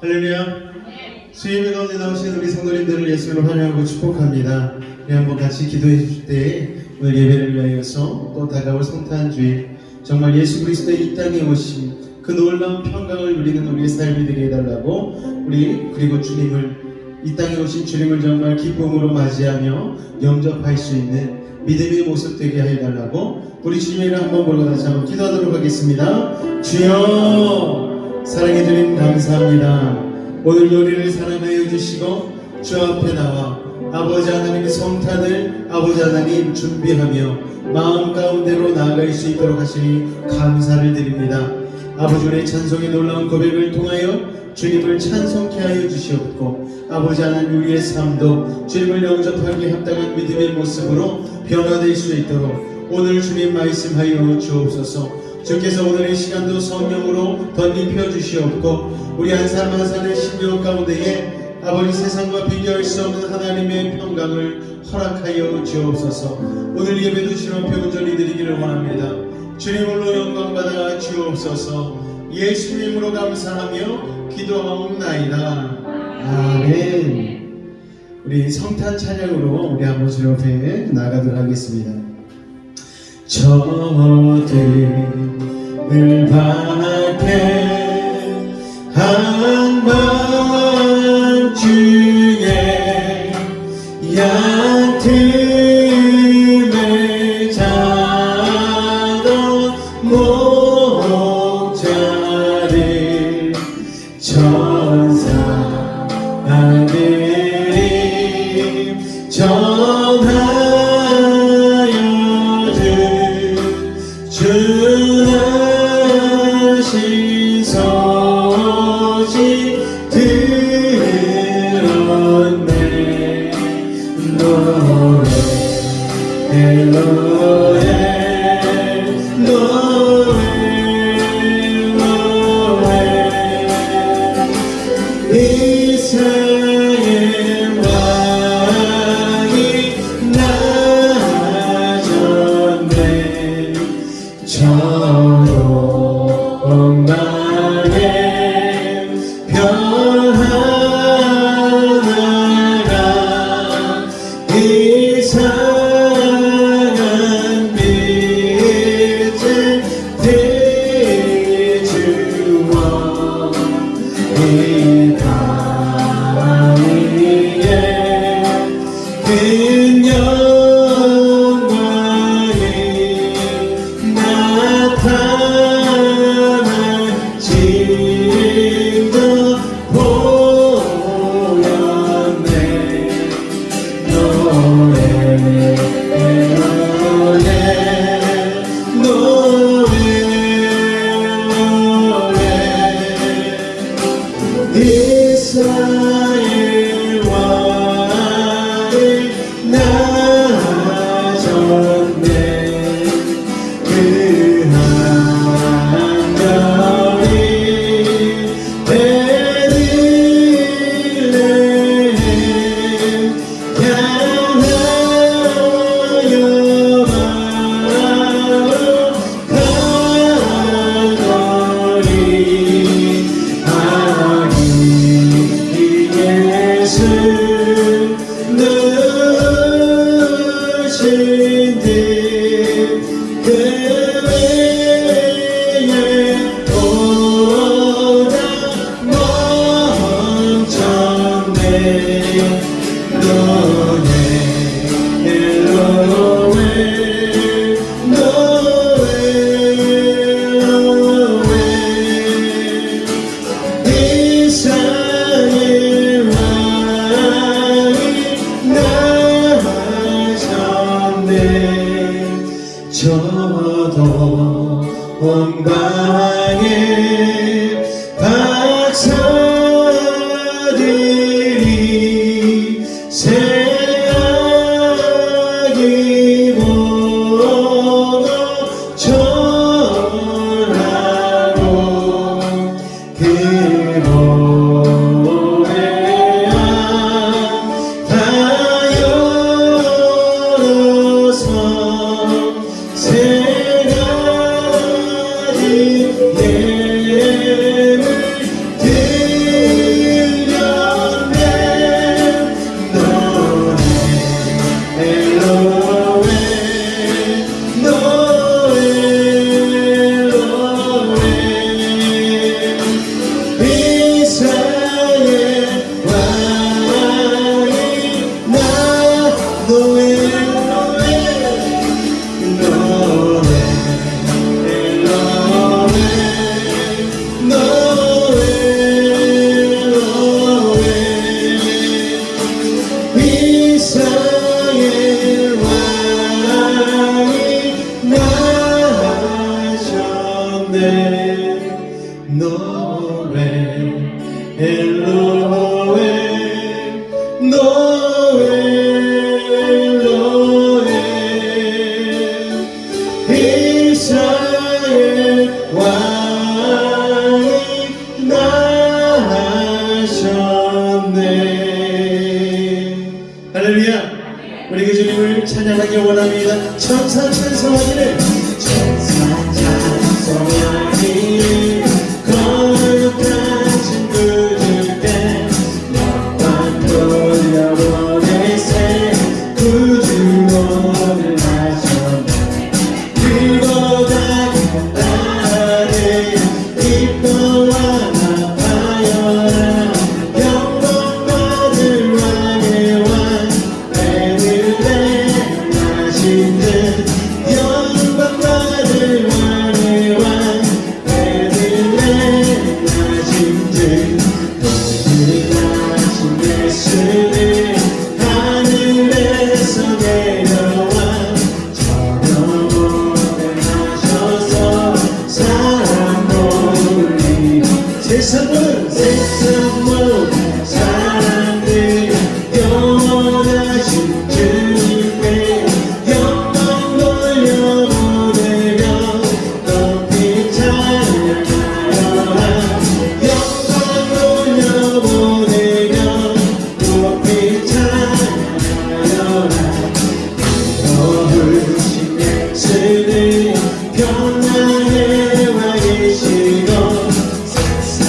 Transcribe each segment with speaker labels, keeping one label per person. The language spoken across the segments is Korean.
Speaker 1: 할렐루야. 수요일 가운데 나오신 우리 성도님들을 예수님으로 환영하고 축복합니다. 우리 한번 같이 기도해 주실 때 오늘 예배를 위하여서 또 다가올 성탄주일 정말 예수 그리스도의 이 땅에 오신 그 놀라운 평강을 누리는 우리의 삶이 되게 해달라고 그리고 주님을 이 땅에 오신 주님을 정말 기쁨으로 맞이하며 영접할 수 있는 믿음의 모습 되게 해달라고 우리 주님을 한번 보고 다시 한번 기도하도록 하겠습니다. 주여 사랑해 주님 감사합니다. 오늘 우리를 사랑하여 주시고 주 앞에 나와 아버지 하나님의 성탄을 아버지 하나님 준비하며 마음 가운데로 나아갈 수 있도록 하시니 감사를 드립니다. 아버지 우리의 찬송의 놀라운 고백을 통하여 주님을 찬송케 하여 주시옵고 아버지 하나님 우리의 삶도 주님을 영접하기에 합당한 믿음의 모습으로 변화될 수 있도록 오늘 주님 말씀하여 주옵소서. 주께서 오늘 이 시간도 성령으로 덧입혀 주시옵고 우리 한 사람 한 사람의 심령 가운데에 아버지 세상과 비교할 수 없는 하나님의 평강을 허락하여 주옵소서. 오늘 예배도 주님 앞에 온전히 드리기를 원합니다. 주님으로 영광받아 주옵소서. 예수님으로 감사하며 기도하옵나이다. 아멘. 우리 성탄 찬양으로 우리 한번 주님 앞에 나가도록 하겠습니다. 저들을 밖에 한밤중에 얕음에 자던 목자들 천사들이 전하여 주나신 소식 들었네. 노래 이스라엘 왕이 나아졌네. 조롱망에 별 하나가 이상한 빛을 비추어 이 땅 위에 큰 영광이 나타날 징조 보였네. 노래 이스라엘 왕이 나아졌네. 그 한별이 베들레헴 향하여 가노니. 아기 노에 엘로에 노에 엘로에 이스라엘 왕이 나셨네. 할렐루야. 우리 그 주님을 찬양하기 원합니다. 천사 찬송하기를 천사 찬송하기를 거룩하신 구주께 영광 돌려보내세 구주원을 하셨네. 그보다 나를 기뻐와 나파여라 영광 받을 왕의 왕 베들레헴 영광 받을 왕의 왕 베들레헴 나신들 거룩하신 예수는 하늘에서 내려와 저녁에 하셔서 사람 놀리 세상 모든 사람들이 영원하신 주님께 영광 돌려보내며 높이 찬양하여라 영광 돌려보내며 높이 찬양하여라 거룩하신 예수는 평안의 왕이시고 세상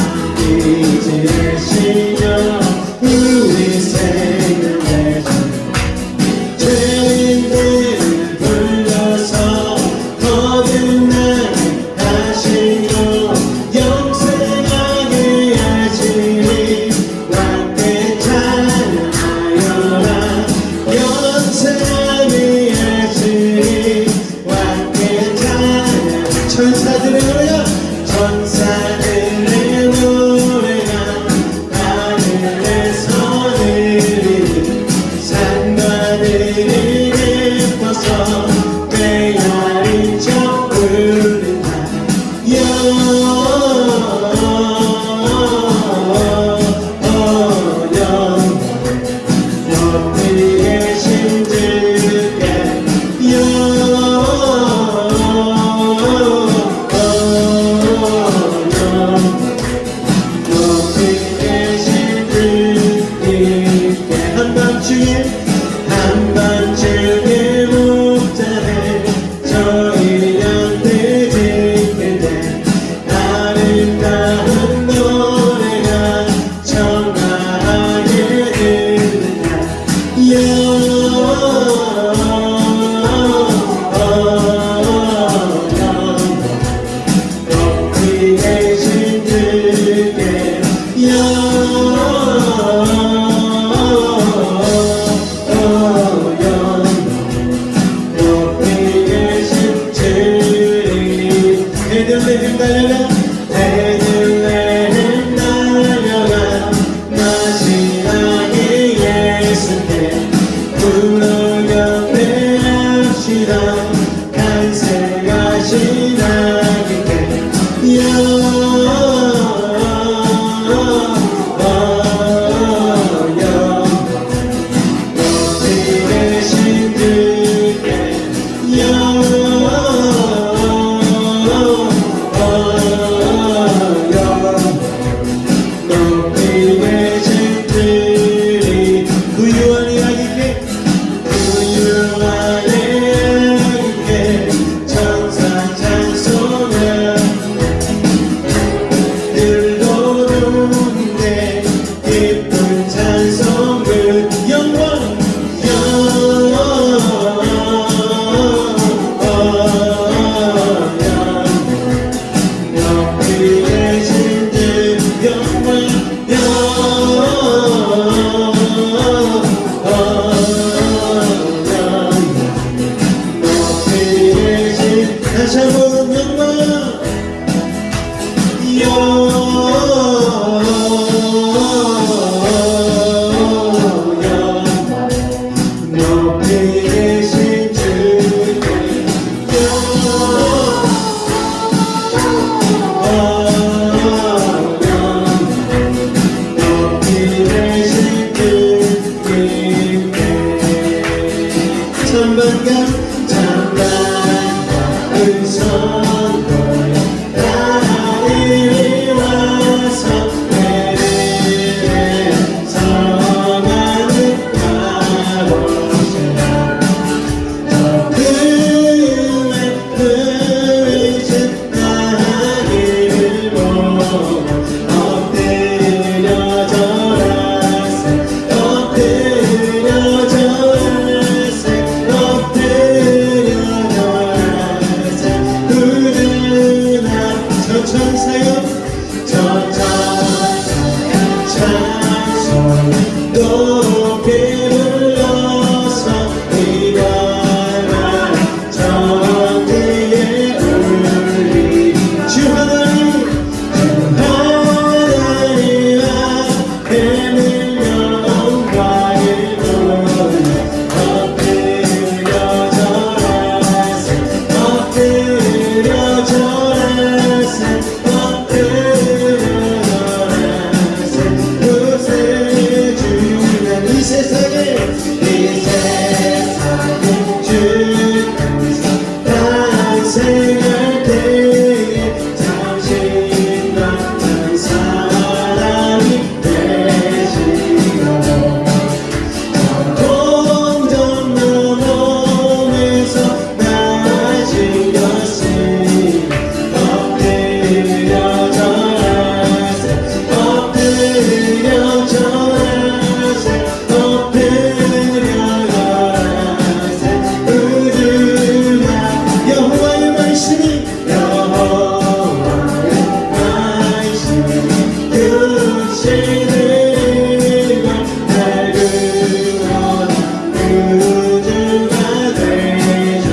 Speaker 1: 신으리고 날 구원한 구주가 되셔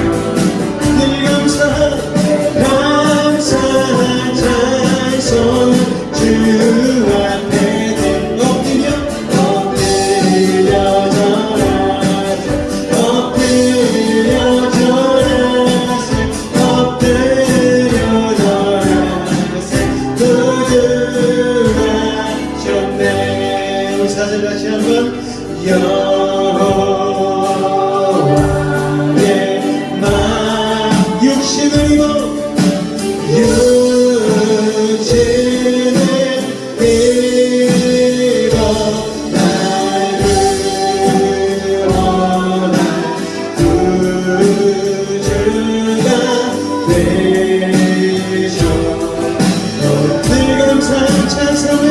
Speaker 1: 늘 감사한 찬송 주 앞에 엎드려 사절 다시 한번 여호와의 마음 육신을 입어 날 구원한 구주가 되셔 늘 감사한 찬송을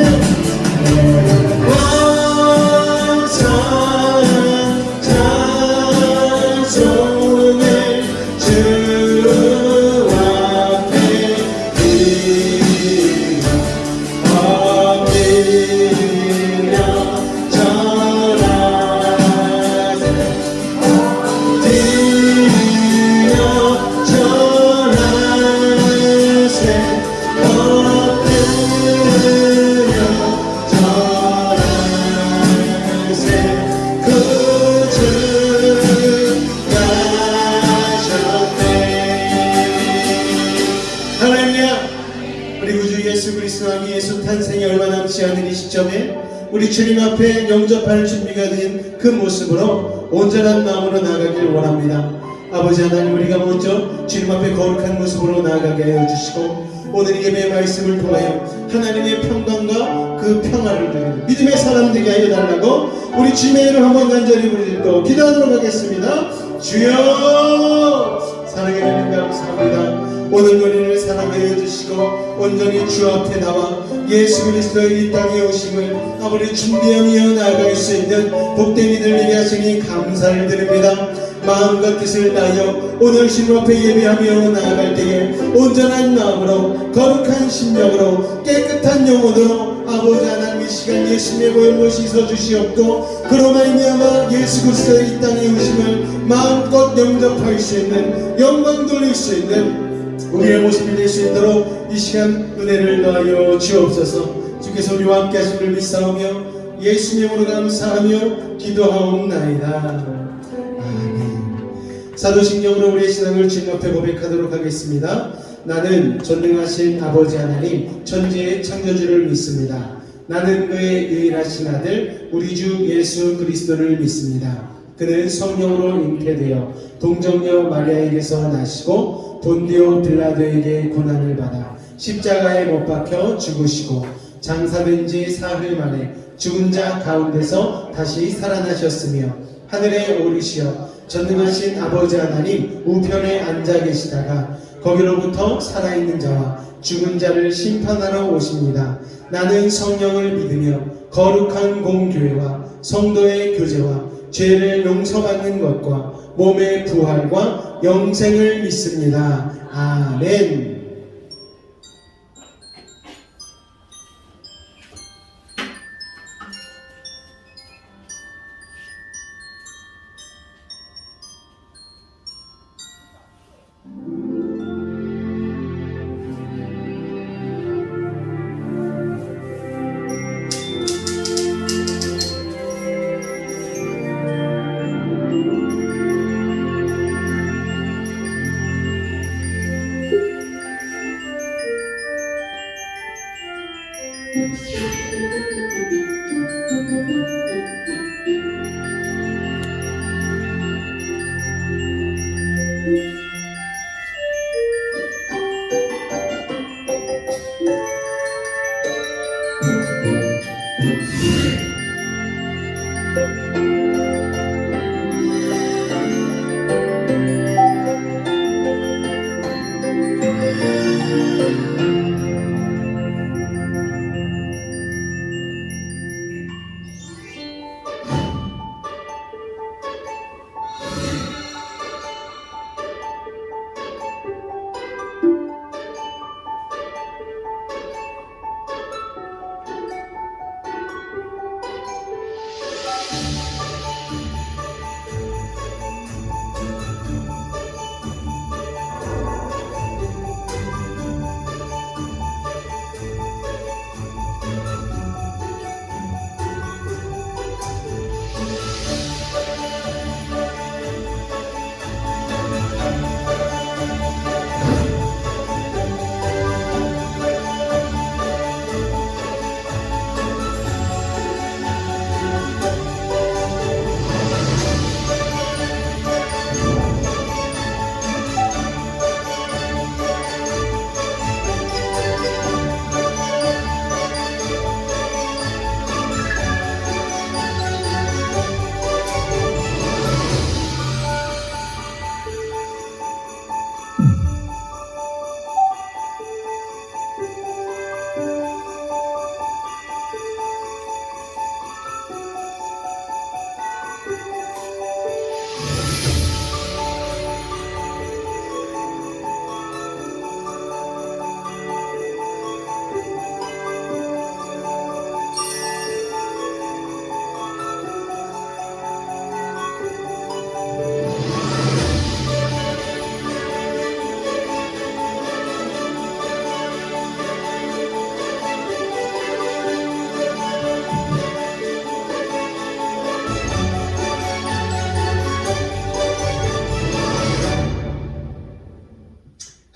Speaker 1: 찬송을 주 앞에 엎드려 절하세 우리 구주 예수 그리스도 왕이 예수 탄생이 얼마 남지 않은 이 시점에 우리 주님 앞에 영접할 준비가 된 그 모습으로 온전한 마음으로 나아가길 원합니다. 아버지 하나님, 우리가 먼저 주님 앞에 거룩한 모습으로 나아가게 하여 주시고 오늘 이 예배의 말씀을 통하여 하나님의 평강과 그 평화를 누리는 믿음의 사람 되게 하여 달라고 우리 주님의 이름 한번 간절히 부르짖고 기도하도록 하겠습니다. 주여, 사랑의 주님 감사합니다. 오늘 우리를 사랑하여 주시고 온전히 주 앞에 나와 예수 그리스도의 이 땅에 오심을 아버지 준비하며 나아갈 수 있는 복된 이들 되게 하시니 감사를 드립니다. 마음과 뜻을 다하여 오늘 주님 앞에 예배하며 나아갈 때에 온전한 마음으로 거룩한 심령으로 깨끗한 영혼으로 아버지 하나님 이 시간 예수님의 보혈로 씻어 주시옵고 그로 말미암아 예수 그리스도의 이 땅에 오심을 마음껏 영접할 수 있는 영광 돌릴 수 있는 우리의 모습이 될 수 있도록 이 시간 은혜를 더하여 주옵소서. 주께서 우리와 함께 하신 줄 믿사오며 예수님의 이름으로 감사하며 기도하옵나이다. 아멘. 사도신경으로 우리의 신앙을 주님 앞에 고백하도록 하겠습니다. 나는 전능하신 아버지 하나님 천지의 창조주를 믿습니다. 나는 그의 유일하신 아들 우리 주 예수 그리스도를 믿습니다. 그는 성령으로 잉태되어 동정녀 마리아에게서 나시고 본디오 빌라도에게 고난을 받아 십자가에 못 박혀 죽으시고 장사된 지 사흘 만에 죽은 자 가운데서 다시 살아나셨으며 하늘에 오르시어 전능하신 아버지 하나님 우편에 앉아 계시다가 거기로부터 살아있는 자와 죽은 자를 심판하러 오십니다. 나는 성령을 믿으며 거룩한 공교회와 성도의 교제와 죄를 용서받는 것과 몸의 부활과 영생을 믿습니다. 아멘.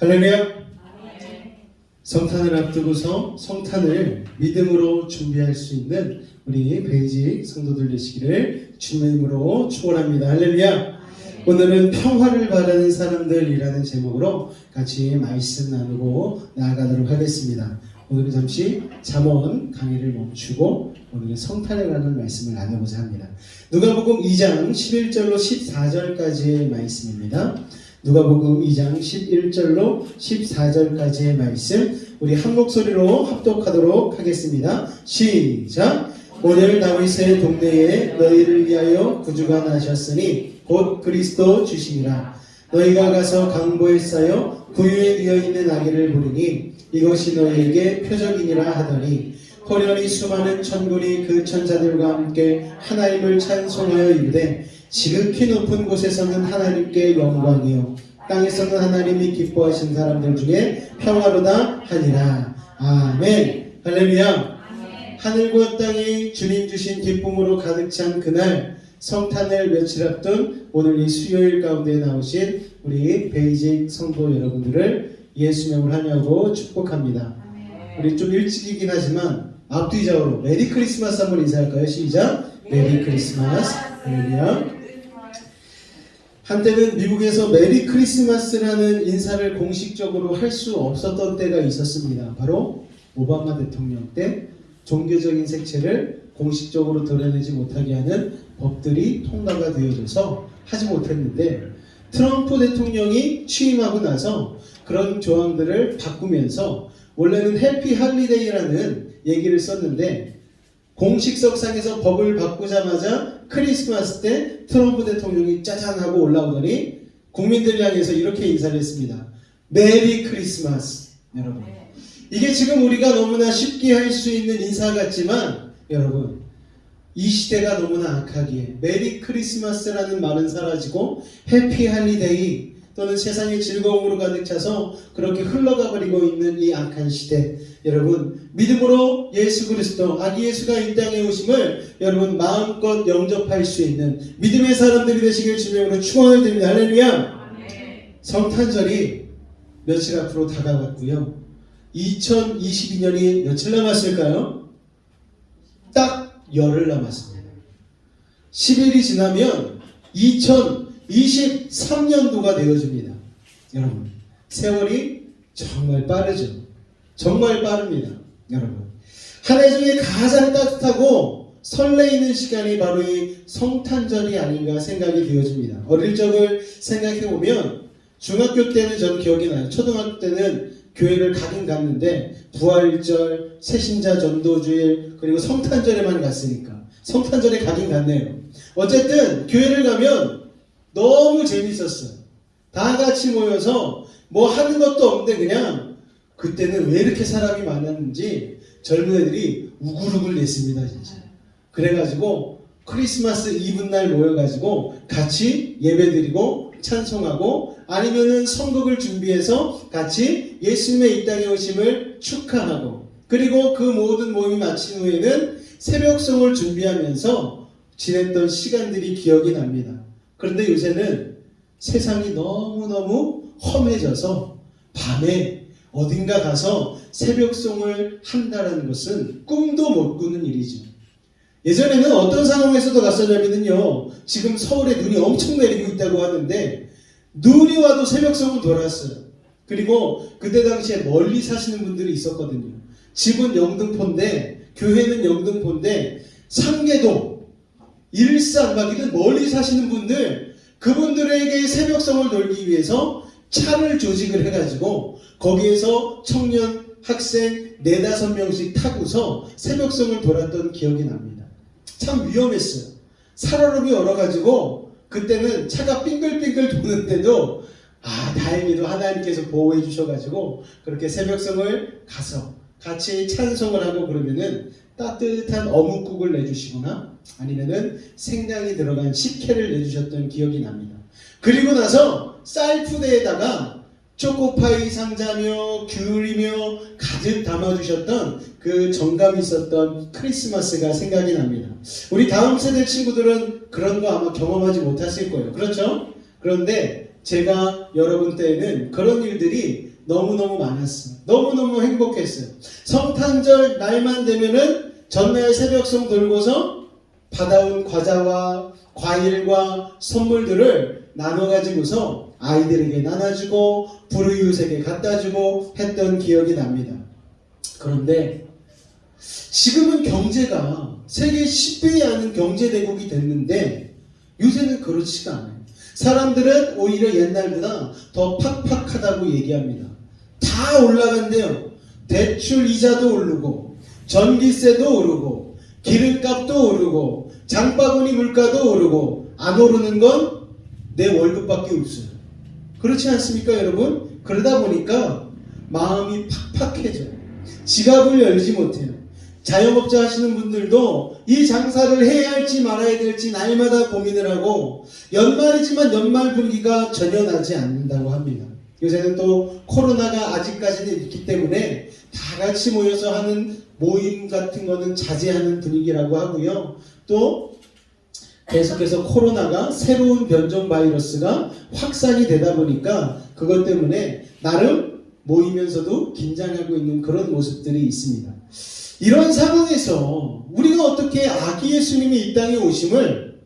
Speaker 1: 할렐루야. 성탄을 앞두고서 성탄을 믿음으로 준비할 수 있는 우리 베이직 성도들 되시기를 주님의 이름으로 축원합니다. 할렐루야. 오늘은 평화를 바라는 사람들이라는 제목으로 같이 말씀 나누고 나아가도록 하겠습니다. 오늘은 잠시 잠언 강의를 멈추고 오늘은 성탄에 관한 말씀을 나누고자 합니다. 누가복음 2장 11절로 14절까지의 말씀입니다. 누가복음 2장 11절로 14절까지의 말씀 우리 한 목소리로 합독하도록 하겠습니다. 시작! 오늘 다윗의 동네에 너희를 위하여 구주가 나셨으니 곧 그리스도 주시니라. 너희가 가서 강보에 쌓여 구유에 누워있는 아기를 부르니 이것이 너희에게 표적이니라 하더니 호련히 수많은 천군이 그 천사들과 함께 하나님을 찬송하여 이르되 지극히 높은 곳에서는 하나님께 영광이요 땅에서는 하나님이 기뻐하신 사람들 중에 평화로다 하니라. 아멘. 할렐루야. 하늘과 땅이 주님 주신 기쁨으로 가득 찬 그날 성탄을 며칠 앞둔 오늘 이 수요일 가운데 나오신 우리 베이직 성도 여러분들을 예수님을 환영하고 축복합니다. 우리 좀 일찍이긴 하지만 앞뒤적으로 메리 크리스마스 한번 인사할까요? 시작! 메리 크리스마스. 할렐루야. 한때는 미국에서 메리 크리스마스라는 인사를 공식적으로 할 수 없었던 때가 있었습니다. 바로 오바마 대통령 때 종교적인 색채를 공식적으로 드러내지 못하게 하는 법들이 통과가 되어져서 하지 못했는데 트럼프 대통령이 취임하고 나서 그런 조항들을 바꾸면서 원래는 해피 할리데이라는 얘기를 썼는데 공식석상에서 법을 바꾸자마자 크리스마스 때 트럼프 대통령이 짜잔 하고 올라오더니 국민들 향해서 이렇게 인사를 했습니다. 메리 크리스마스. 여러분, 이게 지금 우리가 너무나 쉽게 할 수 있는 인사 같지만 여러분, 이 시대가 너무나 악하기에 메리 크리스마스라는 말은 사라지고 해피 할리데이 또는 세상의 즐거움으로 가득 차서 그렇게 흘러가 버리고 있는 이 악한 시대, 여러분 믿음으로 예수 그리스도 아기 예수가 이 땅에 오심을 여러분 마음껏 영접할 수 있는 믿음의 사람들이 되시길 주님으로 축원을 드립니다. 할렐루야. 성탄절이 며칠 앞으로 다가왔고요. 2022년이 며칠 남았을까요? 딱 열흘 남았습니다. 10일이 지나면 2023년도가 되어집니다. 여러분, 세월이 정말 빠르죠. 정말 빠릅니다. 여러분, 한 해 중에 가장 따뜻하고 설레이는 시간이 바로 이 성탄절이 아닌가 생각이 되어집니다. 어릴 적을 생각해보면 중학교 때는 전 기억이 나요. 초등학교 때는 교회를 가긴 갔는데 부활절, 새신자 전도주일 그리고 성탄절에만 갔으니까 성탄절에 가긴 갔네요. 어쨌든 교회를 가면 너무 재밌었어요. 다 같이 모여서 뭐 하는 것도 없는데 그냥 그때는 왜 이렇게 사람이 많았는지 젊은 애들이 우글우글 냈습니다. 진짜. 그래가지고 크리스마스 이브날 모여가지고 같이 예배드리고 찬송하고 아니면은 선곡을 준비해서 같이 예수님의 이 땅에 오심을 축하하고 그리고 그 모든 모임이 마친 후에는 새벽송을 준비하면서 지냈던 시간들이 기억이 납니다. 그런데 요새는 세상이 너무너무 험해져서 밤에 어딘가 가서 새벽송을 한다는 것은 꿈도 못 꾸는 일이죠. 예전에는 어떤 상황에서도 갔었냐면요, 지금 서울에 눈이 엄청 내리고 있다고 하는데 눈이 와도 새벽송은 돌았어요. 그리고 그때 당시에 멀리 사시는 분들이 있었거든요. 집은 영등포인데 교회는 영등포인데 상계동, 일산 막 이런 멀리 사시는 분들, 그분들에게 새벽송을 돌기 위해서 차를 조직을 해가지고 거기에서 청년, 학생 4-5명씩 타고서 새벽송을 돌았던 기억이 납니다. 참 위험했어요. 살얼음이 얼어가지고 그때는 차가 빙글빙글 도는데도 다행히도 하나님께서 보호해 주셔가지고 그렇게 새벽송을 가서 같이 찬송을 하고 그러면은 따뜻한 어묵국을 내주시거나 아니면은 생강이 들어간 식혜를 내주셨던 기억이 납니다. 그리고 나서 쌀푸대에다가 초코파이 상자며 귤이며 가득 담아주셨던 그 정감이 있었던 크리스마스가 생각이 납니다. 우리 다음 세대 친구들은 그런 거 아마 경험하지 못하실 거예요. 그렇죠? 그런데 제가 여러분 때에는 그런 일들이 너무너무 많았어요. 너무너무 행복했어요. 성탄절 날만 되면은 전날 새벽송 돌고서 받아온 과자와 과일과 선물들을 나눠가지고서 아이들에게 나눠주고 불우이웃에게 갖다주고 했던 기억이 납니다. 그런데 지금은 경제가 세계 10배에 하는 경제대국이 됐는데 요새는 그렇지가 않아요. 사람들은 오히려 옛날보다 더 팍팍하다고 얘기합니다. 다 올라간대요. 대출 이자도 오르고 전기세도 오르고 기름값도 오르고 장바구니 물가도 오르고 안 오르는 건 내 월급밖에 없어요. 그렇지 않습니까 여러분? 그러다 보니까 마음이 팍팍해져요. 지갑을 열지 못해요. 자영업자 하시는 분들도 이 장사를 해야 할지 말아야 될지 날마다 고민을 하고 연말이지만 연말 분위기가 전혀 나지 않는다고 합니다. 요새는 또 코로나가 아직까지는 있기 때문에 다 같이 모여서 하는 모임 같은 거는 자제하는 분위기라고 하고요. 또 계속해서 코로나가 새로운 변종 바이러스가 확산이 되다 보니까 그것 때문에 나름 모이면서도 긴장하고 있는 그런 모습들이 있습니다. 이런 상황에서 우리가 어떻게 아기 예수님이 이 땅에 오심을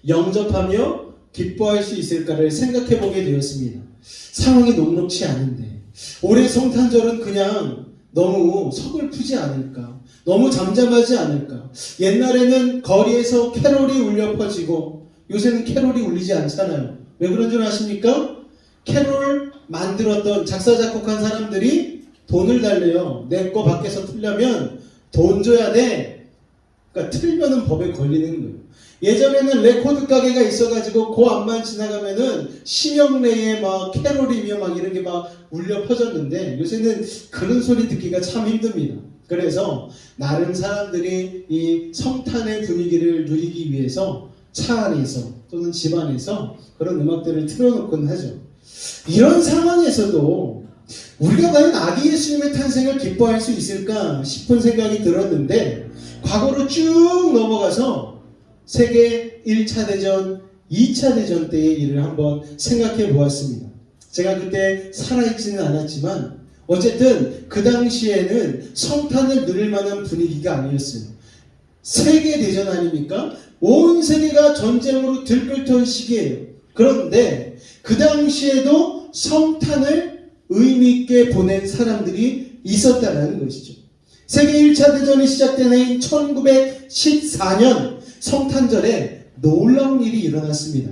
Speaker 1: 영접하며 기뻐할 수 있을까를 생각해 보게 되었습니다. 상황이 녹록치 않은데 올해 성탄절은 그냥 너무 서글프지 않을까? 너무 잠잠하지 않을까? 옛날에는 거리에서 캐롤이 울려 퍼지고 요새는 캐롤이 울리지 않잖아요. 왜 그런 줄 아십니까? 캐롤 만들었던 작사 작곡한 사람들이 돈을 달래요. 내 거 밖에서 틀려면 돈 줘야 돼. 그러니까 틀면은 법에 걸리는 거예요. 예전에는 레코드 가게가 있어가지고 그 앞만 지나가면은 심형래의 막 캐롤이며 막 이런 게 막 울려 퍼졌는데 요새는 그런 소리 듣기가 참 힘듭니다. 그래서 나름 사람들이 이 성탄의 분위기를 누리기 위해서 차 안에서 또는 집 안에서 그런 음악들을 틀어놓곤 하죠. 이런 상황에서도 우리가 과연 아기 예수님의 탄생을 기뻐할 수 있을까 싶은 생각이 들었는데 과거로 쭉 넘어가서 세계 1차 대전, 2차 대전 때의 일을 한번 생각해 보았습니다. 제가 그때 살아있지는 않았지만 어쨌든 그 당시에는 성탄을 누릴 만한 분위기가 아니었어요. 세계 대전 아닙니까? 온 세계가 전쟁으로 들끓던 시기예요. 그런데 그 당시에도 성탄을 의미있게 보낸 사람들이 있었다는 것이죠. 세계 1차 대전이 시작된 해인 1914년 성탄절에 놀라운 일이 일어났습니다.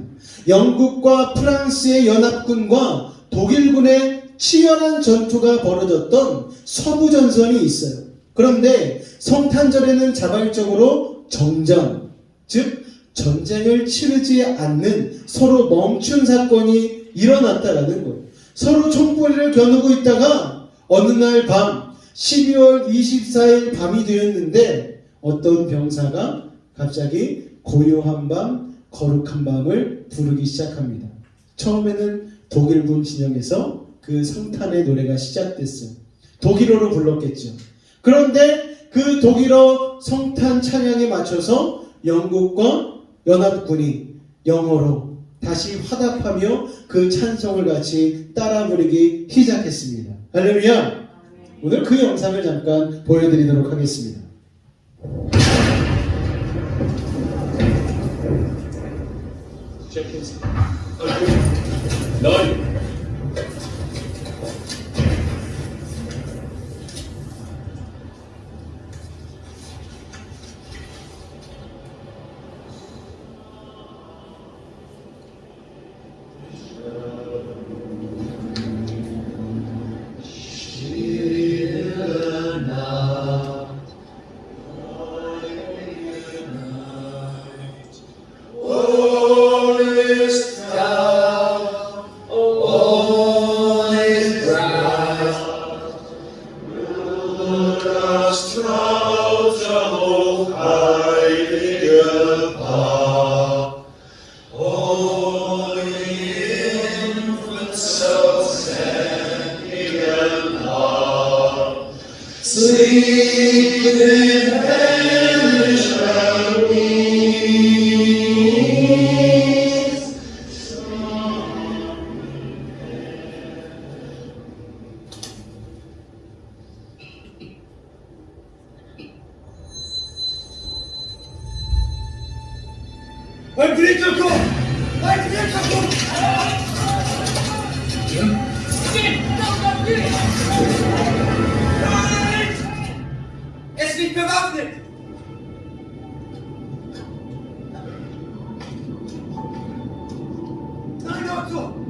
Speaker 1: 영국과 프랑스의 연합군과 독일군의 치열한 전투가 벌어졌던 서부전선이 있어요. 그런데 성탄절에는 자발적으로 정전, 즉 전쟁을 치르지 않는 서로 멈춘 사건이 일어났다라는 거예요. 서로 총구리를 겨누고 있다가 어느 날 밤 12월 24일 밤이 되었는데 어떤 병사가 갑자기 고요한 밤, 거룩한 밤을 부르기 시작합니다. 처음에는 독일군 진영에서 그 성탄의 노래가 시작됐어요. 독일어로 불렀겠죠. 그런데 그 독일어 성탄 찬양에 맞춰서 영국과 연합군이 영어로 다시 화답하며 그 찬송을 같이 따라 부르기 시작했습니다. 할렐루야! 오늘 그 영상을 잠깐 보여드리도록 하겠습니다.
Speaker 2: Alfred Jacob! Alfred Jacob! Nein! Es liegt bewaffnet! Nein, Otto!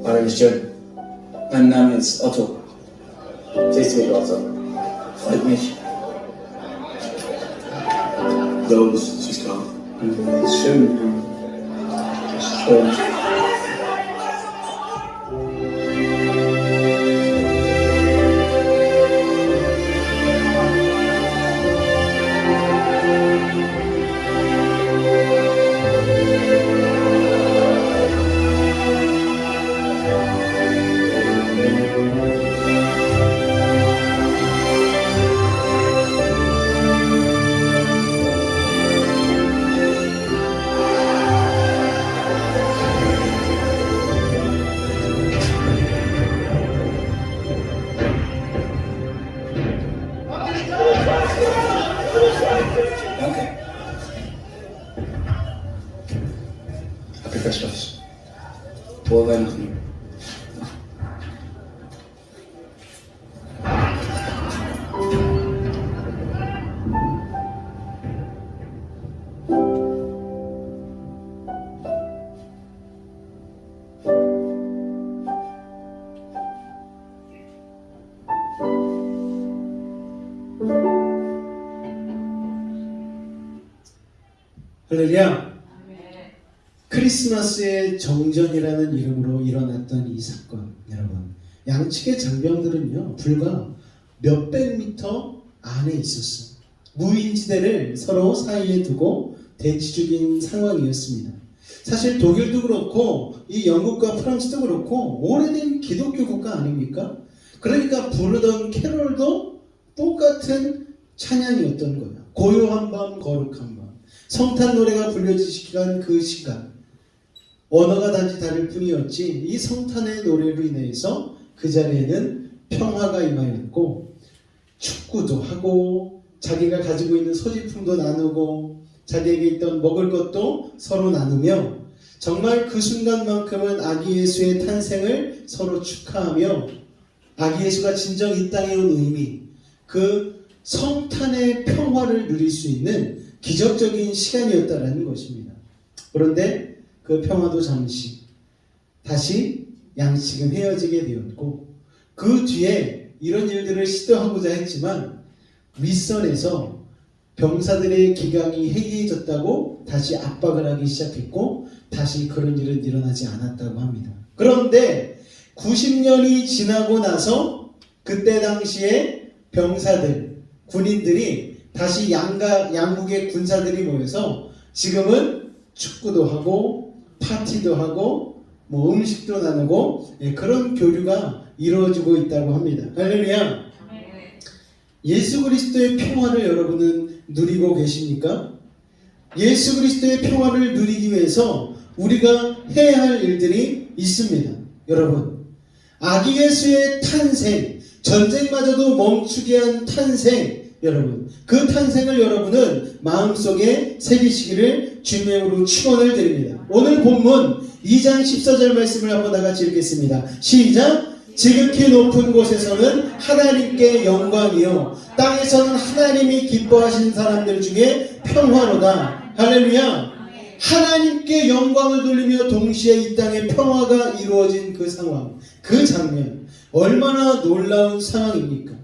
Speaker 3: Meine Stirn. Mein Name ist Otto. Siehst du mich, Otto? Freut mich.
Speaker 1: Los, Cisco.
Speaker 3: Schön. Schön. Danke. Happy Christmas. Frohe Weihnachten.
Speaker 1: 할렐루야. 크리스마스의 정전이라는 이름으로 일어났던 이 사건, 여러분, 양측의 장병들은요 불과 몇백 미터 안에 있었어요. 무인지대를 서로 사이에 두고 대치 중인 상황이었습니다. 사실 독일도 그렇고 이 영국과 프랑스도 그렇고 오래된 기독교 국가 아닙니까? 그러니까 부르던 캐롤도 똑같은 찬양이었던 거예요. 고요한 밤 거룩한 밤, 성탄 노래가 불려지시간 그 시간, 언어가 단지 다를 뿐이었지 이 성탄의 노래로 인해서 그 자리에는 평화가 임하였고, 축구도 하고 자기가 가지고 있는 소지품도 나누고 자기에게 있던 먹을 것도 서로 나누며 정말 그 순간만큼은 아기 예수의 탄생을 서로 축하하며 아기 예수가 진정 이 땅에 온 의미, 그 성탄의 평화를 누릴 수 있는 기적적인 시간이었다라는 것입니다. 그런데 그 평화도 잠시 다시 양측은 헤어지게 되었고, 그 뒤에 이런 일들을 시도하고자 했지만 윗선에서 병사들의 기강이 해이해졌다고 다시 압박을 하기 시작했고 다시 그런 일은 일어나지 않았다고 합니다. 그런데 90년이 지나고 나서 그때 당시에 병사들, 군인들이 다시 양국의 군사들이 모여서 지금은 축구도 하고 파티도 하고 뭐 음식도 나누고 그런 교류가 이루어지고 있다고 합니다. 할렐루야. 예수 그리스도의 평화를 여러분은 누리고 계십니까? 예수 그리스도의 평화를 누리기 위해서 우리가 해야 할 일들이 있습니다. 여러분, 아기 예수의 탄생, 전쟁마저도 멈추게 한 탄생, 여러분, 그 탄생을 여러분은 마음속에 새기시기를 주님으로 축원을 드립니다. 오늘 본문 2장 14절 말씀을 한번 다 같이 읽겠습니다. 시작! 지극히 높은 곳에서는 하나님께 영광이요 땅에서는 하나님이 기뻐하신 사람들 중에 평화로다. 할렐루야. 하나님께 영광을 돌리며 동시에 이 땅에 평화가 이루어진 그 상황, 그 장면, 얼마나 놀라운 상황입니까?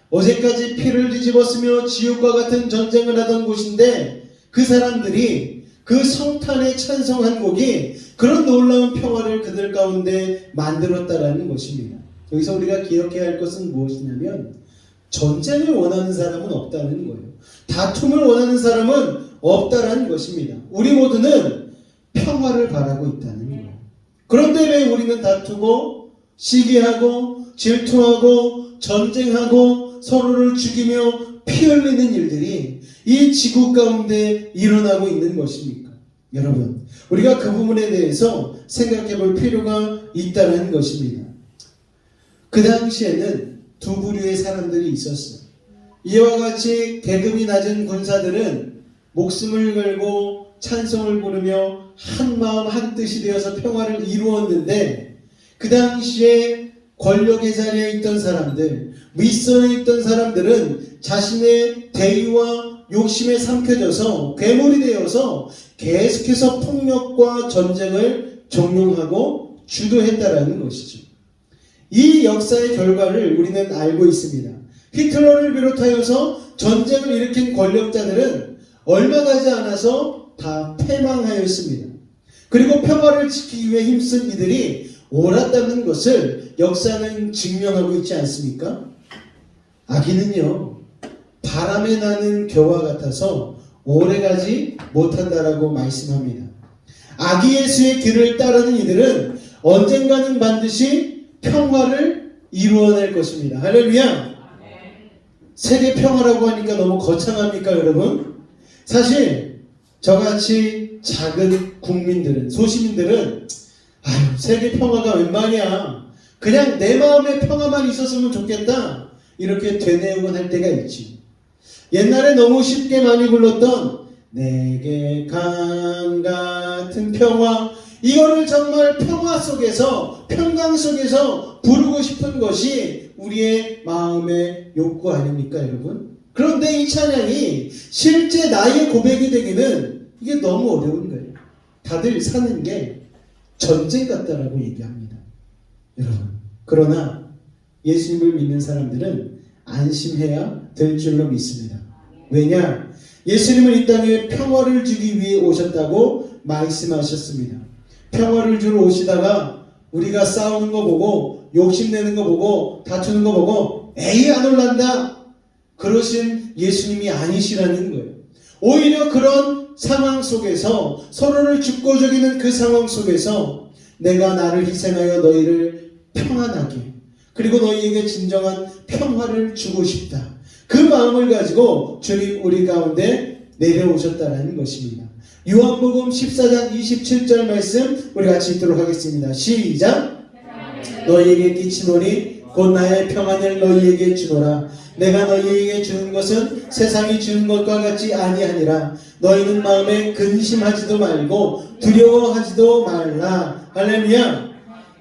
Speaker 1: 어제까지 피를 뒤집었으며 지옥과 같은 전쟁을 하던 곳인데 그 사람들이 그 성탄에 찬송한 곡이 그런 놀라운 평화를 그들 가운데 만들었다라는 것입니다. 여기서 우리가 기억해야 할 것은 무엇이냐면 전쟁을 원하는 사람은 없다는 거예요. 다툼을 원하는 사람은 없다라는 것입니다. 우리 모두는 평화를 바라고 있다는 거예요. 그런데 왜 우리는 다투고 시기하고 질투하고 전쟁하고 서로를 죽이며 피 흘리는 일들이 이 지구 가운데 일어나고 있는 것입니까? 여러분, 우리가 그 부분에 대해서 생각해 볼 필요가 있다는 것입니다. 그 당시에는 두 부류의 사람들이 있었어요. 이와 같이 계급이 낮은 군사들은 목숨을 걸고 찬송을 부르며 한 마음 한 뜻이 되어서 평화를 이루었는데, 그 당시에 권력의 자리에 있던 사람들, 윗선에 있던 사람들은 자신의 대의와 욕심에 삼켜져서 괴물이 되어서 계속해서 폭력과 전쟁을 종용하고 주도했다라는 것이죠. 이 역사의 결과를 우리는 알고 있습니다. 히틀러를 비롯하여서 전쟁을 일으킨 권력자들은 얼마 가지 않아서 다 패망하였습니다. 그리고 평화를 지키기 위해 힘쓴 이들이 옳았다는 것을 역사는 증명하고 있지 않습니까? 악인은요, 바람에 나는 겨와 같아서 오래가지 못한다라고 말씀합니다. 악의 예수의 길을 따르는 이들은 언젠가는 반드시 평화를 이루어낼 것입니다. 할렐루야! 세계 평화라고 하니까 너무 거창합니까, 여러분? 사실 저같이 작은 국민들은, 소시민들은 세계 평화가 웬 말이야, 그냥 내 마음의 평화만 있었으면 좋겠다, 이렇게 되뇌우곤 할 때가 있지. 옛날에 너무 쉽게 많이 불렀던 내게 강 같은 평화, 이거를 정말 평화 속에서, 평강 속에서 부르고 싶은 것이 우리의 마음의 욕구 아닙니까, 여러분? 그런데 이 찬양이 실제 나의 고백이 되기는 이게 너무 어려운 거예요. 다들 사는 게 전쟁 같다라고 얘기합니다, 여러분. 그러나 예수님을 믿는 사람들은 안심해야 될 줄로 믿습니다. 왜냐? 예수님은 이 땅에 평화를 주기 위해 오셨다고 말씀하셨습니다. 평화를 주러 오시다가 우리가 싸우는 거 보고, 욕심내는 거 보고, 다투는 거 보고 에이 안 올란다, 그러신 예수님이 아니시라는 거예요. 오히려 그런 상황 속에서, 서로를 죽고 죽이는 그 상황 속에서 내가 나를 희생하여 너희를 평안하게, 그리고 너희에게 진정한 평화를 주고 싶다, 그 마음을 가지고 주님 우리 가운데 내려오셨다는 것입니다. 요한복음 14장 27절 말씀 우리 같이 읽도록 하겠습니다. 시작! 너희에게 끼치노니 곧 나의 평안을 너희에게 주노라. 내가 너희에게 주는 것은 세상이 주는 것과 같지 아니하니라. 너희는 마음에 근심하지도 말고 두려워하지도 말라. 할렐루야.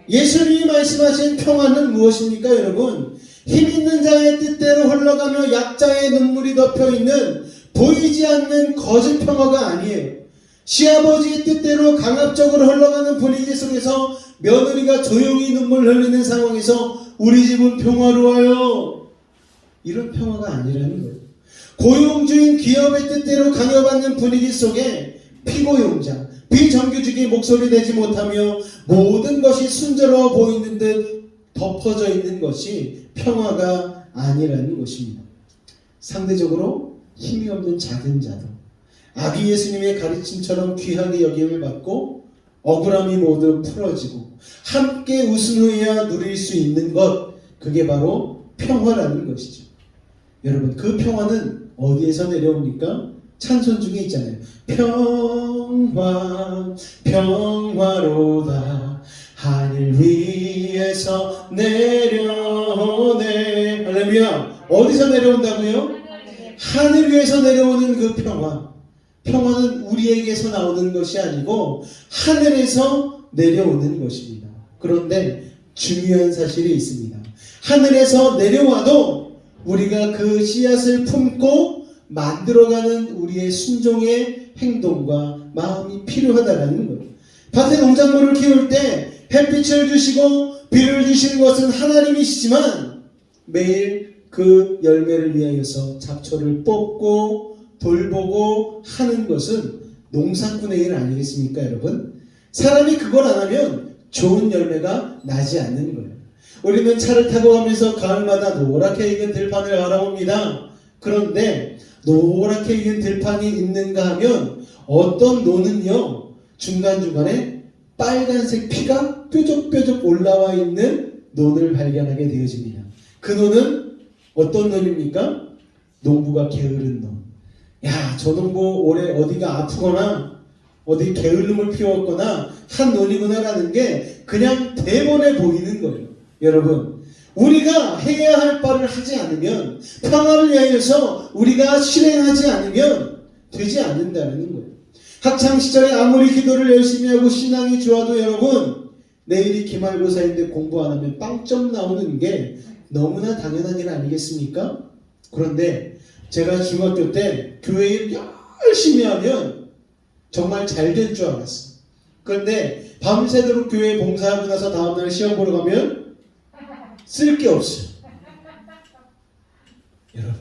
Speaker 1: 예수님이 말씀하신 평안은 무엇입니까, 여러분? 힘 있는 자의 뜻대로 흘러가며 약자의 눈물이 덮여있는 보이지 않는 거짓 평화가 아니에요. 시아버지의 뜻대로 강압적으로 흘러가는 분위기 속에서 며느리가 조용히 눈물 흘리는 상황에서 우리 집은 평화로워요, 이런 평화가 아니라는 거예요. 고용주인 기업의 뜻대로 강요받는 분위기 속에 피고용자, 비정규직이 목소리 내지 못하며 모든 것이 순조로워 보이는 듯 덮어져 있는 것이 평화가 아니라는 것입니다. 상대적으로 힘이 없는 작은 자도 아기 예수님의 가르침처럼 귀하게 여김을 받고 억울함이 모두 풀어지고 함께 웃은 후에야 누릴 수 있는 것, 그게 바로 평화라는 것이죠. 여러분, 그 평화는 어디에서 내려옵니까? 찬송 중에 있잖아요. 평화 평화로다 하늘 위에서 내려오네. 할렐루야. 어디서 내려온다고요? 하늘 위에서 내려오는 그 평화. 평화는 우리에게서 나오는 것이 아니고 하늘에서 내려오는 것입니다. 그런데 중요한 사실이 있습니다. 하늘에서 내려와도 우리가 그 씨앗을 품고 만들어가는 우리의 순종의 행동과 마음이 필요하다는 거예요. 밭에 농작물을 키울 때 햇빛을 주시고 비를 주시는 것은 하나님이시지만 매일 그 열매를 위하여서 잡초를 뽑고 돌보고 하는 것은 농사꾼의 일 아니겠습니까, 여러분? 사람이 그걸 안 하면 좋은 열매가 나지 않는 거예요. 우리는 차를 타고 가면서 가을마다 노랗게 익은 들판을 바라봅니다. 그런데 노랗게 익은 들판이 있는가 하면 어떤 노는요, 중간중간에 빨간색 피가 뾰족뾰족 올라와 있는 논을 발견하게 되어집니다. 그 논은 어떤 논입니까? 농부가 게으른 논. 야, 저 농부 올해 어디가 아프거나 어디 게으름을 피웠거나 한 논이구나라는 게 그냥 대본에 보이는 거예요. 여러분, 우리가 해야 할 바를 하지 않으면, 평화를 위하여서 우리가 실행하지 않으면 되지 않는다는 거예요. 학창시절에 아무리 기도를 열심히 하고 신앙이 좋아도 여러분, 내일이 기말고사인데 공부 안 하면 빵점 나오는 게 너무나 당연한 일 아니겠습니까? 그런데 제가 중학교 때 교회 일 열심히 하면 정말 잘 될 줄 알았어. 그런데 밤새도록 교회 봉사하고 나서 다음날 시험 보러 가면 쓸 게 없어요. 여러분,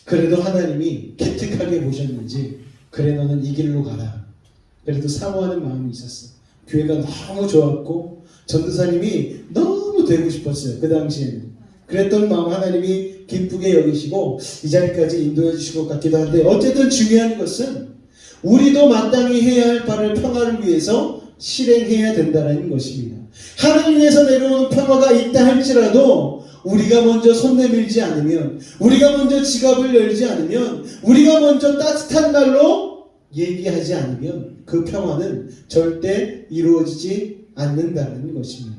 Speaker 1: 그래도 하나님이 기특하게 보셨는지 그래 너는 이 길로 가라. 그래도 사모하는 마음이 있었어. 교회가 너무 좋았고 전도사님이 너무 되고 싶었어요. 그 당시에는. 그랬던 마음 하나님이 기쁘게 여기시고 이 자리까지 인도해 주신 것 같기도 한데, 어쨌든 중요한 것은 우리도 마땅히 해야 할 바를 평화를 위해서 실행해야 된다는 것입니다. 하늘 위에서 내려오는 평화가 있다 할지라도 우리가 먼저 손 내밀지 않으면, 우리가 먼저 지갑을 열지 않으면, 우리가 먼저 따뜻한 말로 얘기하지 않으면 그 평화는 절대 이루어지지 않는다는 것입니다.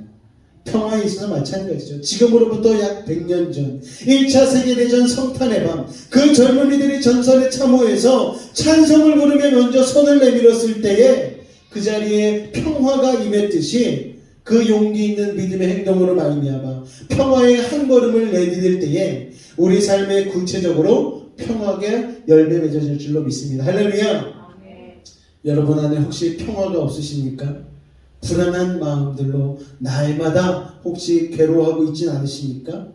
Speaker 1: 평화에 있어서 마찬가지죠. 지금으로부터 약 100년 전 1차 세계대전 성탄의 밤, 그 젊은이들이 전설의 참호에서 찬송을 부르며 먼저 손을 내밀었을 때에 그 자리에 평화가 임했듯이 그 용기 있는 믿음의 행동으로 말미암아 평화의 한 걸음을 내디딜 때에 우리 삶에 구체적으로 평화가 열매 맺어질 줄로 믿습니다. 할렐루야. 여러분 안에 혹시 평화가 없으십니까? 불안한 마음들로 날마다 혹시 괴로워하고 있진 않으십니까?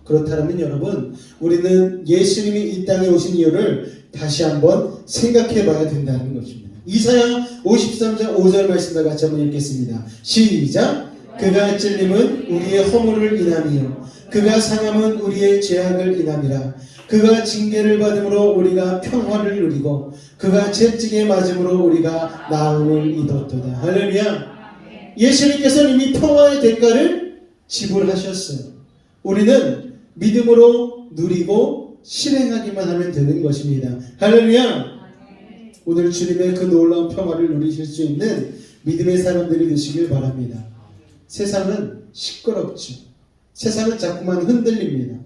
Speaker 1: 그렇다면 여러분, 우리는 예수님이 이 땅에 오신 이유를 다시 한번 생각해 봐야 된다는 것입니다. 이사야 53장 5절 말씀과 같이 한번 읽겠습니다. 시작. 그가 찔림은 우리의 허물을 인함이요 그가 상함은 우리의 죄악을 인함이라. 그가 징계를 받음으로 우리가 평화를 누리고 그가 채찍에 맞음으로 우리가 나음을 입었도다. 할렐루야. 예수님께서 이미 평화의 대가를 지불하셨어요. 우리는 믿음으로 누리고 실행하기만 하면 되는 것입니다. 할렐루야. 오늘 주님의 그 놀라운 평화를 누리실 수 있는 믿음의 사람들이 되시길 바랍니다. 세상은 시끄럽죠. 세상은 자꾸만 흔들립니다.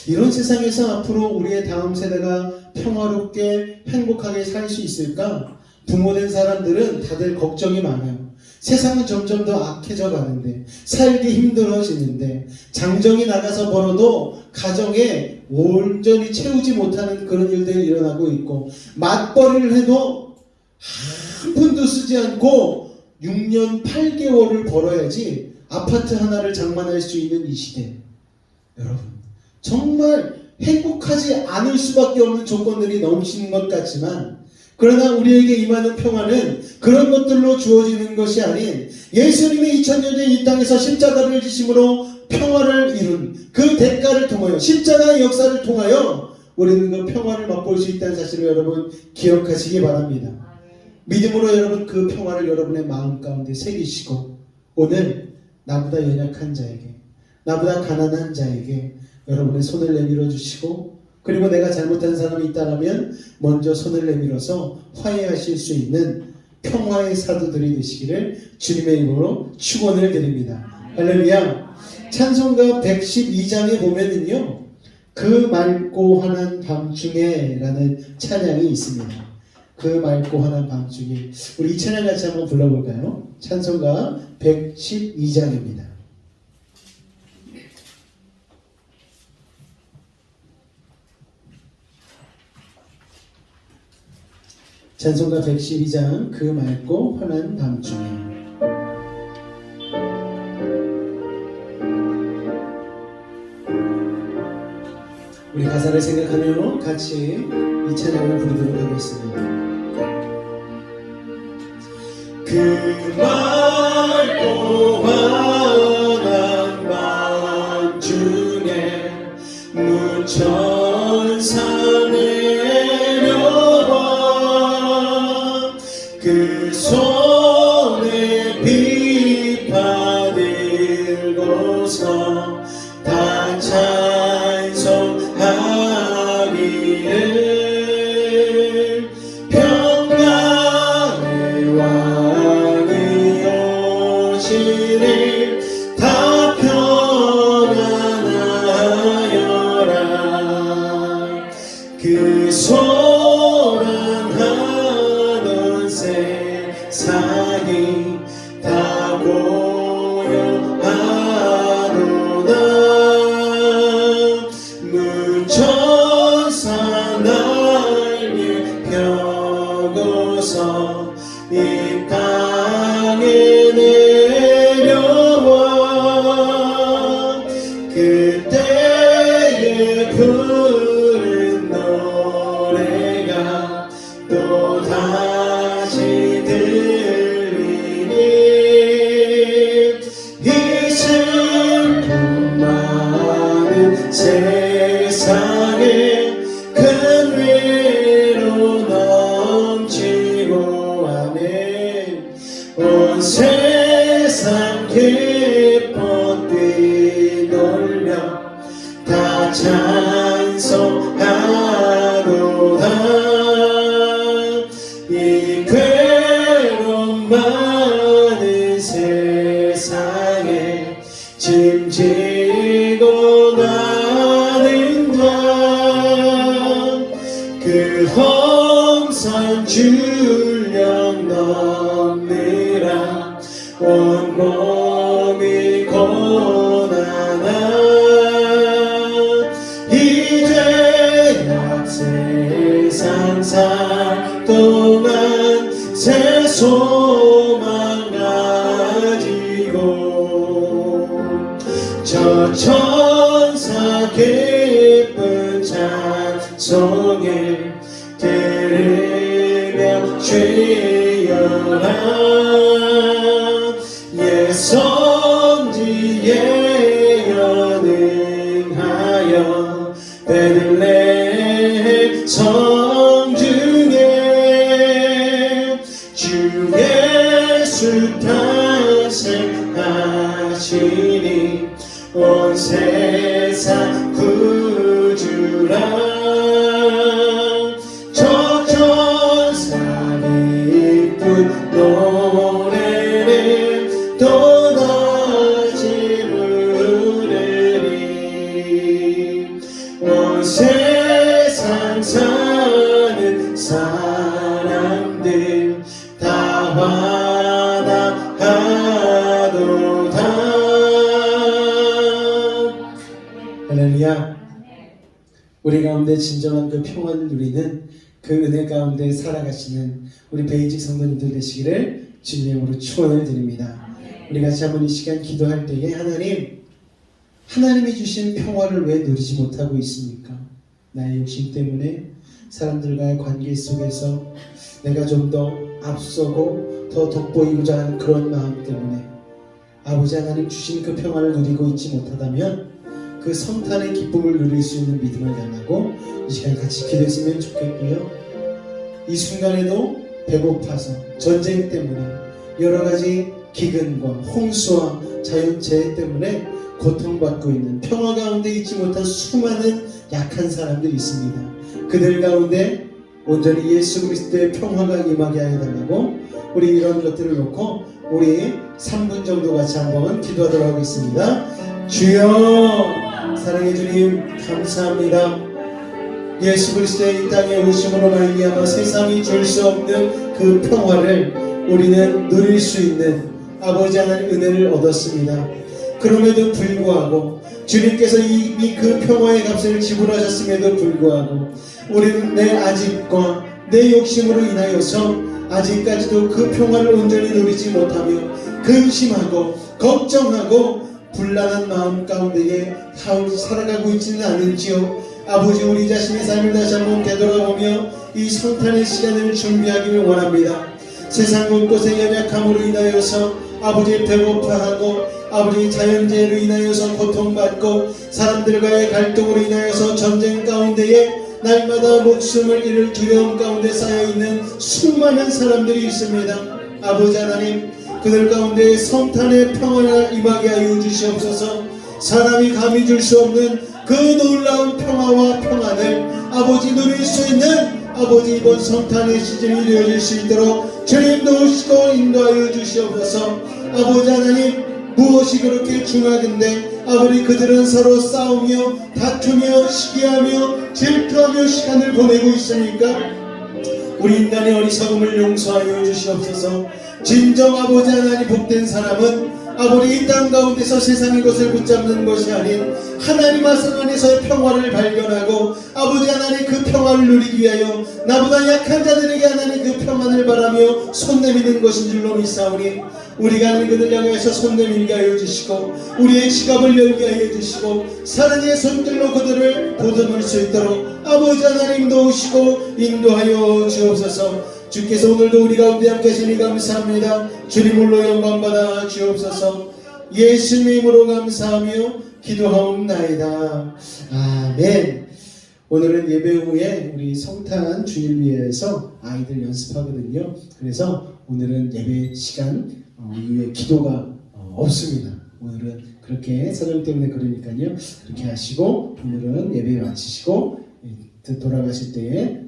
Speaker 1: 이런 세상에서 앞으로 우리의 다음 세대가 평화롭게 행복하게 살 수 있을까? 부모된 사람들은 다들 걱정이 많아요. 세상은 점점 더 악해져 가는데, 살기 힘들어지는데, 장정이 나가서 벌어도 가정에 온전히 채우지 못하는 그런 일들이 일어나고 있고, 맞벌이를 해도 한 푼도 쓰지 않고 6년 8개월을 벌어야지 아파트 하나를 장만할 수 있는 이 시대. 여러분, 정말 행복하지 않을 수밖에 없는 조건들이 넘치는 것 같지만, 그러나 우리에게 임하는 평화는 그런 것들로 주어지는 것이 아닌 예수님이 2000년 전 이 땅에서 십자가를 지심으로 평화를 이룬 그 대가를 통하여, 십자가의 역사를 통하여 우리는 그 평화를 맛볼 수 있다는 사실을 여러분 기억하시기 바랍니다. 믿음으로 여러분 그 평화를 여러분의 마음 가운데 새기시고, 오늘 나보다 연약한 자에게, 나보다 가난한 자에게 여러분의 손을 내밀어 주시고, 그리고 내가 잘못한 사람이 있다면 먼저 손을 내밀어서 화해하실 수 있는 평화의 사도들이 되시기를 주님의 이름으로 축원을 드립니다. 할렐루야. 찬송가 112장에 보면은요, 그 맑고 환한 밤중에 라는 찬양이 있습니다. 그 맑고 환한 밤중에. 우리 이 찬양 같이 한번 불러볼까요? 찬송가 112장입니다. 찬송가 112장 그 맑고 환한 밤중에. 우리 가사를 생각하며 같이 이 찬양을 부르도록 하겠습니다. 그 맑고 환한 밤중에 무천사 내려와 그 손에 비파 들고서 다 찬송하기를 평강 그 소망하던 세상이 다 고요하도다. 무천사 날개 펴고서 이 땅에 내려와 그때의 푸른 노래가 또다시 들리니 이 슬픔 많은 세상에 큰 위로 넘치고 아멘. 온 세상 기뻐 뛰놀며 다 찬송하도다. 이 괴로움 많은 세상에 짐지고 가는 자그 험산 줄령 넘느라 온몸이 고난하. 이제야 세상 살 동안 새 소망 가지고 저 천사 기쁜 찬송을 들으며 주여라. 예선지에 연응하여 베들레헴 성중에 주 예수 탄생하시니 온 세상 구주라. 저 천사 기쁜 노래를 또다시 부르리. 온 세상 사는 사람들 다 환호하도다. 할렐루야. 우리 가운데 진정한 그 평안을 누리는 그 은혜 가운데 살아가시는 우리 베이직 성도님들 되시기를 주님으로 축원을 드립니다. 우리 같이 한번 이 시간 기도할 때에 하나님이 주신 평화를 왜 누리지 못하고 있습니까? 나의 욕심 때문에, 사람들과의 관계 속에서 내가 좀 더 앞서고 더 돋보이고자 하는 그런 마음 때문에 아버지 하나님 주신 그 평화를 누리고 있지 못하다면 그 성탄의 기쁨을 누릴 수 있는 믿음을 달라고 이 시간 같이 기도했으면 좋겠고요. 이 순간에도 배고파서 전쟁 때문에 여러 가지 기근과 홍수와 자연재해 때문에 고통받고 있는, 평화 가운데 있지 못한 수많은 약한 사람들이 있습니다. 그들 가운데 온전히 예수 그리스도의 평화가 임하게 해달라고 우리 이런 것들을 놓고 우리 3분 정도 같이 한번 기도하도록 하겠습니다. 주여, 사랑해 주님 감사합니다. 예수 그리스도의 이 땅에 오심으로 말미암아 세상이 줄 수 없는 그 평화를 우리는 누릴 수 있는 아버지 하나님 은혜를 얻었습니다. 그럼에도 불구하고 주님께서 이미 그 평화의 값을 지불하셨음에도 불구하고 우리는 내 아집과 내 욕심으로 인하여서 아직까지도 그 평화를 온전히 누리지 못하며 근심하고 걱정하고 불안한 마음 가운데에 살아가고 있지는 않은지요. 아버지, 우리 자신의 삶을 다시 한번 되돌아보며 이 성탄의 시간을 준비하기를 원합니다. 세상 곳곳의 연약함으로 인하여서 아버지 배고파하고 아버지 자연재해로 인하여서 고통받고 사람들과의 갈등으로 인하여서 전쟁 가운데에 날마다 목숨을 잃을 두려움 가운데 쌓여있는 수많은 사람들이 있습니다. 아버지 하나님, 그들 가운데 성탄의 평안을 임하게 하여 주시옵소서. 사람이 감히 줄 수 없는 그 놀라운 평화와 평안을 아버지 누릴 수 있는 아버지 이번 성탄의 시즌이 되어질 수 있도록 주님 도우시고 인도하여 주시옵소서. 아버지 하나님, 무엇이 그렇게 중하긴데 아버지 그들은 서로 싸우며 다투며 시기하며 질투하며 시간을 보내고 있으니까 우리 인간의 어리석음을 용서하여 주시옵소서. 진정 아버지 하나님 복된 사람은 아버지 이 땅 가운데서 세상의 것을 붙잡는 것이 아닌 하나님 말씀 안에서의 평화를 발견하고 아버지 하나님 그 평화를 누리기 위하여 나보다 약한 자들에게 하나님 그 평안을 바라며 손 내미는 것인 줄로 믿사오니 우리가 하나님 그들 향해서 손 내밀게 하여 주시고 우리의 지갑을 열게 하여 주시고 사랑의 손길로 그들을 보듬을 수 있도록 아버지 하나님 도우시고 인도하여 주옵소서. 주께서 오늘도 우리 가운데 함께 하시니 감사합니다. 주님으로 영광받아 주옵소서. 예수님의 이름으로 감사하며 기도하옵나이다. 아멘. 오늘은 예배 후에 우리 성탄 주일위에서 아이들 연습하거든요. 그래서 오늘은 예배 시간 이후에 기도가 없습니다. 오늘은 그렇게 사정 때문에 그러니까요. 그렇게 하시고 오늘은 예배 마치시고 돌아가실 때에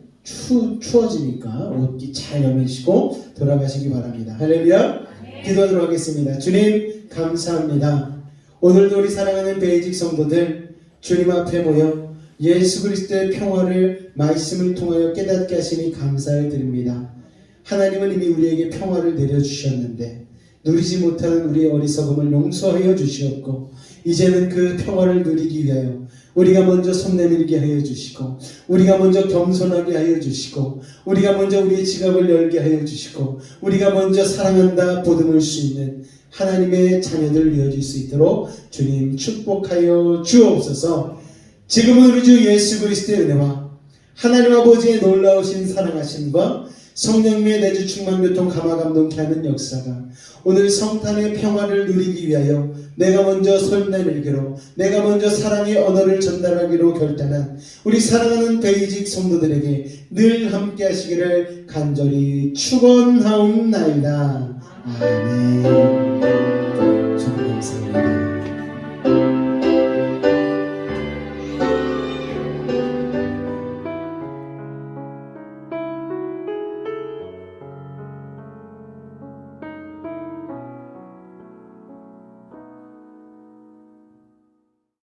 Speaker 1: 추워지니까 옷기 잘 여미시고 돌아가시기 바랍니다. 할렐루야. 기도하도록 하겠습니다. 주님 감사합니다. 오늘도 우리 사랑하는 베이직 성도들 주님 앞에 모여 예수 그리스도의 평화를 말씀을 통하여 깨닫게 하시니 감사를 드립니다. 하나님은 이미 우리에게 평화를 내려주셨는데 누리지 못하는 우리의 어리석음을 용서하여 주시옵고 이제는 그 평화를 누리기 위하여 우리가 먼저 손 내밀게 하여 주시고 우리가 먼저 겸손하게 하여 주시고 우리가 먼저 우리의 지갑을 열게 하여 주시고 우리가 먼저 사랑한다 보듬을 수 있는 하나님의 자녀들 되어질 수 있도록 주님 축복하여 주옵소서. 지금은 우리 주 예수 그리스도의 은혜와 하나님 아버지의 놀라우신 사랑하심과 성령님의 내주 충만 교통 감화 감동케 하는 역사가 오늘 성탄의 평화를 누리기 위하여 내가 먼저 손 내밀기로 내가 먼저 사랑의 언어를 전달하기로 결단한 우리 사랑하는 베이직 성도들에게 늘 함께 하시기를 간절히 축원하옵나이다. 아멘. 주님 감사합니다.